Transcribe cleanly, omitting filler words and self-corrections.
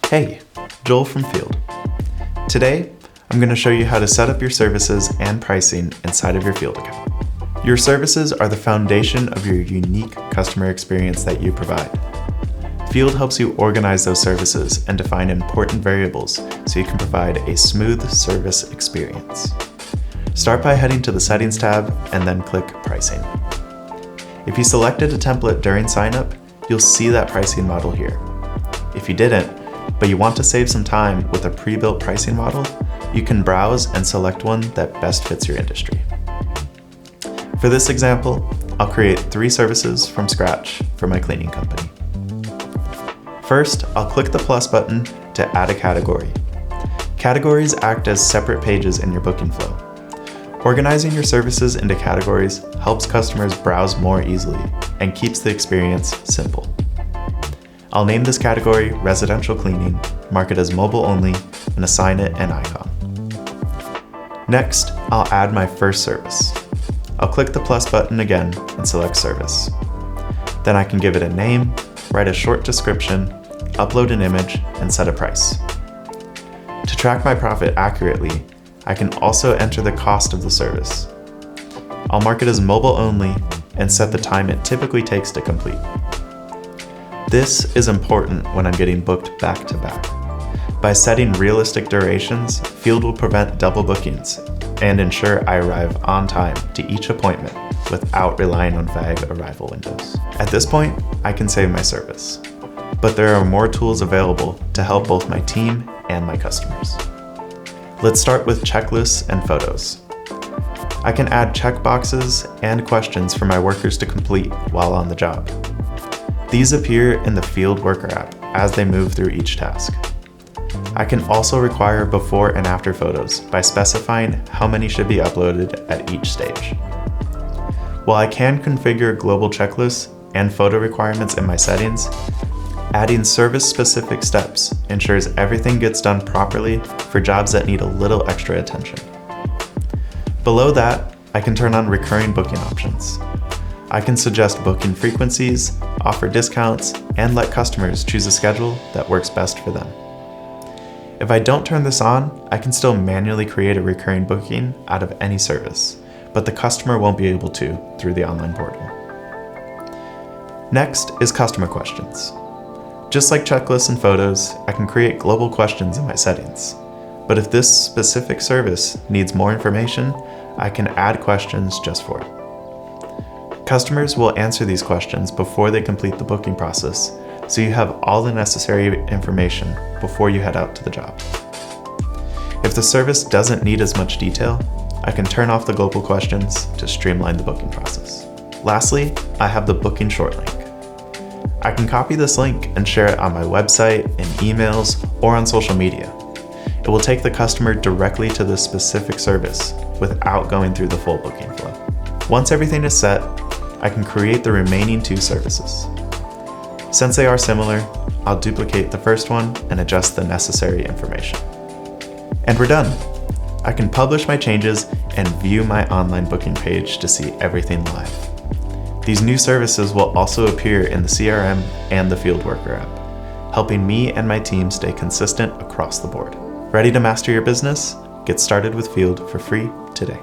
Hey, Joel from Fieldd. Today, I'm going to show you how to set up your services and pricing inside of your Fieldd account. Your services are the foundation of your unique customer experience that you provide. Fieldd helps you organize those services and define important variables so you can provide a smooth service experience. Start by heading to the Settings tab and then click Pricing. If you selected a template during signup, you'll see that pricing model here. If you didn't, but you want to save some time with a pre-built pricing model, you can browse and select one that best fits your industry. For this example, I'll create 3 services from scratch for my cleaning company. First, I'll click the plus button to add a category. Categories act as separate pages in your booking flow. Organizing your services into categories helps customers browse more easily and keeps the experience simple. I'll name this category Residential Cleaning, mark it as mobile only, and assign it an icon. Next, I'll add my first service. I'll click the plus button again and select Service. Then I can give it a name, write a short description, upload an image, and set a price. To track my profit accurately, I can also enter the cost of the service. I'll mark it as mobile only and set the time it typically takes to complete. This is important when I'm getting booked back to back. By setting realistic durations, Fieldd will prevent double bookings and ensure I arrive on time to each appointment without relying on vague arrival windows. At this point, I can save my service, but there are more tools available to help both my team and my customers. Let's start with checklists and photos. I can add checkboxes and questions for my workers to complete while on the job. These appear in the Fieldd Worker app as they move through each task. I can also require before and after photos by specifying how many should be uploaded at each stage. While I can configure global checklists and photo requirements in my settings, adding service-specific steps ensures everything gets done properly for jobs that need a little extra attention. Below that, I can turn on recurring booking options. I can suggest booking frequencies, offer discounts, and let customers choose a schedule that works best for them. If I don't turn this on, I can still manually create a recurring booking out of any service, but the customer won't be able to through the online portal. Next is customer questions. Just like checklists and photos, I can create global questions in my settings. But if this specific service needs more information, I can add questions just for it. Customers will answer these questions before they complete the booking process, so you have all the necessary information before you head out to the job. If the service doesn't need as much detail, I can turn off the global questions to streamline the booking process. Lastly, I have the booking short link. I can copy this link and share it on my website, in emails, or on social media. It will take the customer directly to the specific service without going through the full booking flow. Once everything is set, I can create the remaining 2 services. Since they are similar, I'll duplicate the first one and adjust the necessary information. And we're done. I can publish my changes and view my online booking page to see everything live. These new services will also appear in the CRM and the Fieldd Worker app, helping me and my team stay consistent across the board. Ready to master your business? Get started with Fieldd for free today.